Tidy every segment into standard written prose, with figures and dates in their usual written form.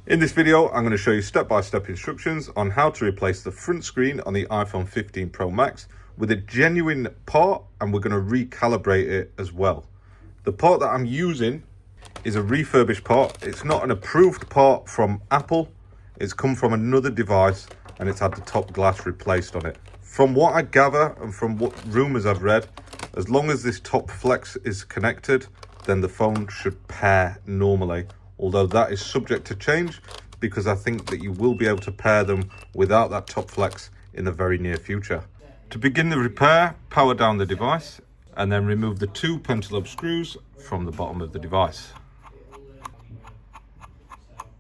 In this video, I'm going to show you step-by-step instructions on how to replace the front screen on the iPhone 15 Pro Max with a genuine part, and we're going to recalibrate it as well. The part that I'm using is a refurbished part. It's not an approved part from Apple. It's come from another device and it's had the top glass replaced on it. From what I gather and from what rumors I've read, as long as this top flex is connected, then the phone should pair normally. Although that is subject to change, because I think that you will be able to pair them without that top flex in the very near future. To begin the repair, power down the device and then remove the 2 pentalobe screws from the bottom of the device.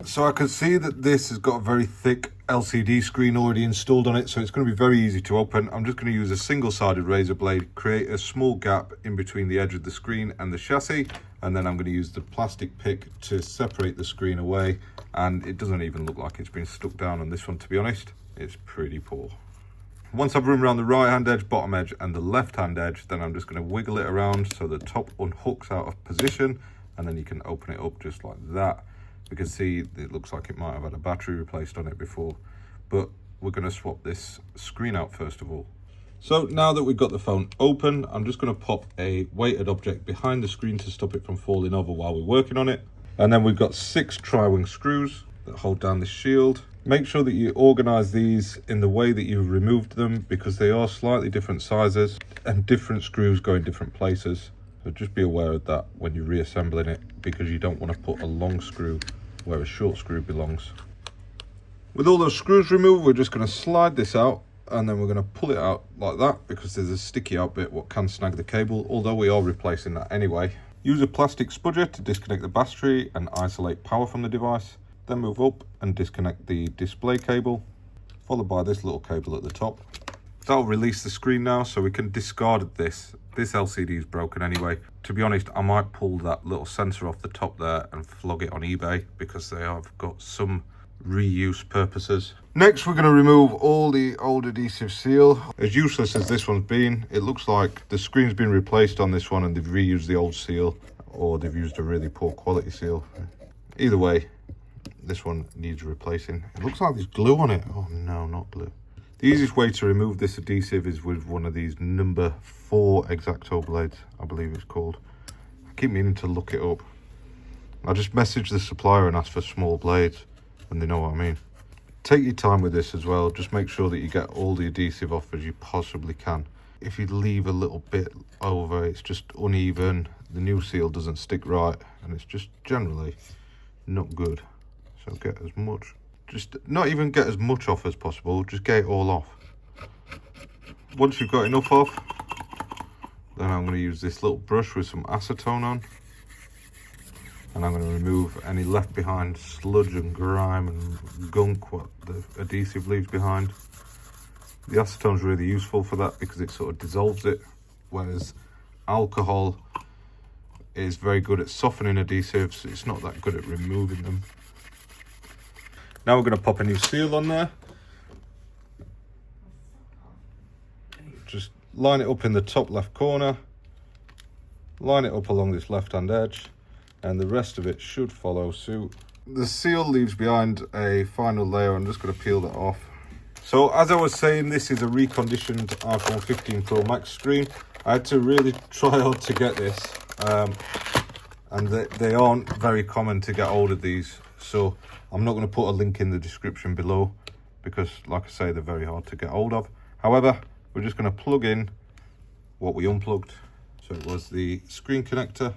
So I can see that this has got a very thick LCD screen already installed on it, so it's going to be very easy to open. I'm just going to use a single-sided razor blade, create a small gap in between the edge of the screen and the chassis, and then I'm going to use the plastic pick to separate the screen away. And it doesn't even look like it's been stuck down on this one, to be honest. It's pretty poor. Once I've run around the right hand edge, bottom edge and the left hand edge, then I'm just going to wiggle it around so the top unhooks out of position, and then you can open it up just like that. We can see it looks like it might have had a battery replaced on it before, but we're going to swap this screen out first of all. So now that we've got the phone open, I'm just going to pop a weighted object behind the screen to stop it from falling over while we're working on it. And then we've got 6 tri-wing screws that hold down the shield. Make sure that you organize these in the way that you've removed them, because they are slightly different sizes and different screws go in different places. So just be aware of that when you're reassembling it, because you don't want to put a long screw where a short screw belongs. With all those screws removed, we're just going to slide this out, and then we're going to pull it out like that, because there's a sticky out bit what can snag the cable, although we are replacing that anyway. Use a plastic spudger to disconnect the battery and isolate power from the device. Then move up and disconnect the display cable, followed by this little cable at the top. That'll release the screen now, so we can discard this. This LCD is broken anyway. To be honest, I might pull that little sensor off the top there and flog it on eBay, because they have got some reuse purposes. Next, we're going to remove all the old adhesive seal. As useless as this one's been, it looks like the screen's been replaced on this one and they've reused the old seal, or they've used a really poor quality seal. Either way, this one needs replacing. It looks like there's glue on it. Oh no, not glue. The easiest way to remove this adhesive is with one of these number 4 X-Acto blades, I believe it's called. I keep meaning to look it up. I just message the supplier and ask for small blades, and they know what I mean. Take your time with this as well. Just make sure that you get all the adhesive off as you possibly can. If you leave a little bit over, it's just uneven. The new seal doesn't stick right, and it's just generally not good. So get as much, just not even get as much off as possible, just get it all off. Once you've got enough off, then I'm going to use this little brush with some acetone on, and I'm going to remove any left behind sludge and grime and gunk what the adhesive leaves behind. The acetone is really useful for that because it sort of dissolves it, whereas alcohol is very good at softening adhesives. It's not that good at removing them. Now we're going to pop a new seal on there. Just line it up in the top left corner, line it up along this left hand edge, and the rest of it should follow suit. The seal leaves behind a final layer. I'm just going to peel that off. So as I was saying, this is a reconditioned iPhone 15 Pro Max screen. I had to really try hard to get this, and they aren't very common to get hold of these, so I'm not going to put a link in the description below, because like I say, they're very hard to get hold of. However, we're just going to plug in what we unplugged. So it was the screen connector,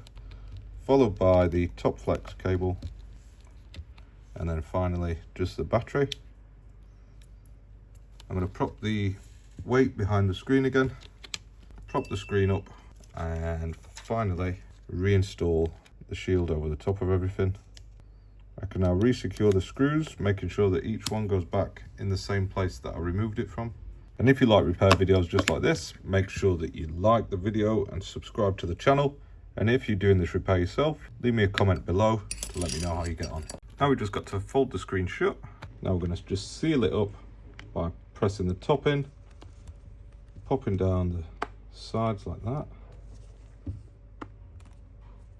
followed by the top flex cable, and then finally just the battery. I'm going to prop the weight behind the screen again, prop the screen up, and finally reinstall the shield over the top of everything. I can now re-secure the screws, making sure that each one goes back in the same place that I removed it from. And if you like repair videos just like this, make sure that you like the video and subscribe to the channel. And if you're doing this repair yourself, leave me a comment below to let me know how you get on. Now we've just got to fold the screen shut. Now we're going to just seal it up by pressing the top in, popping down the sides like that,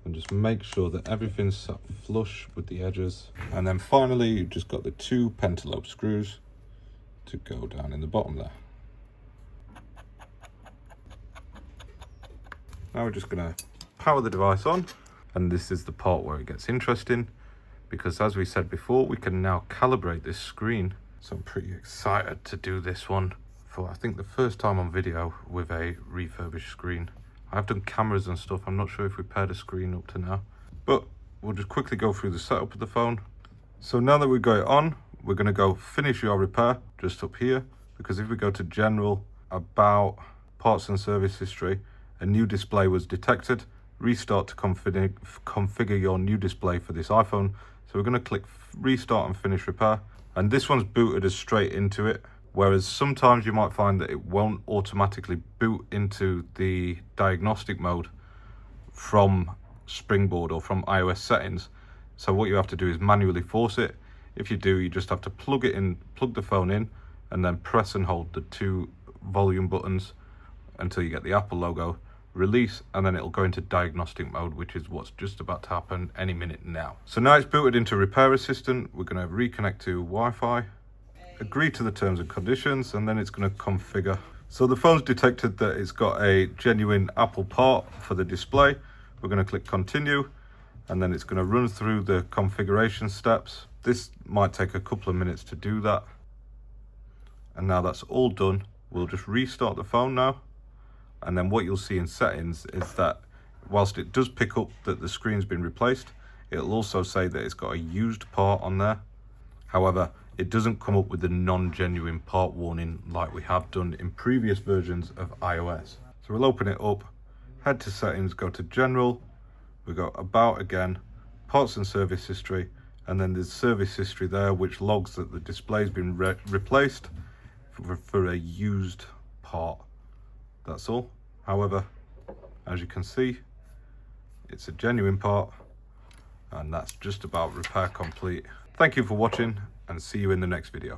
and just make sure that everything's sat flush with the edges. And then finally, you've just got the 2 pentalobe screws to go down in the bottom there. Now we're just going to power the device on, and this is the part where it gets interesting, because as we said before, we can now calibrate this screen. So I'm pretty excited to do this one for, I think, the first time on video with a refurbished screen. I've done cameras and stuff. I'm not sure if we paired a screen up to now, but we'll just quickly go through the setup of the phone. So now that we've got it on, we're going to go finish your repair just up here, because if we go to general, about, parts and service history, a new display was detected. Restart to configure your new display for this iPhone. So we're going to click restart and finish repair, and this one's booted us straight into it. Whereas sometimes you might find that it won't automatically boot into the diagnostic mode from Springboard or from iOS settings. So what you have to do is manually force it. If you do, you just have to plug the phone in, and then press and hold the 2 volume buttons until you get the Apple logo, release, and then it'll go into diagnostic mode, which is what's just about to happen any minute now. So now it's booted into Repair Assistant. We're going to reconnect to Wi-Fi, agree to the terms and conditions, and then it's going to configure. So the phone's detected that it's got a genuine Apple part for the display. We're going to click continue, and then it's going to run through the configuration steps. This might take a couple of minutes to do that. And now that's all done, we'll just restart the phone now. And then what you'll see in settings is that whilst it does pick up that the screen's been replaced, it'll also say that it's got a used part on there. However, it doesn't come up with the non-genuine part warning like we have done in previous versions of iOS. So we'll open it up, head to settings, go to general, we go about again, parts and service history, and then there's service history there which logs that the display's been replaced for a used part. That's all. However, as you can see, it's a genuine part, and that's just about repair complete. Thank you for watching, and see you in the next video.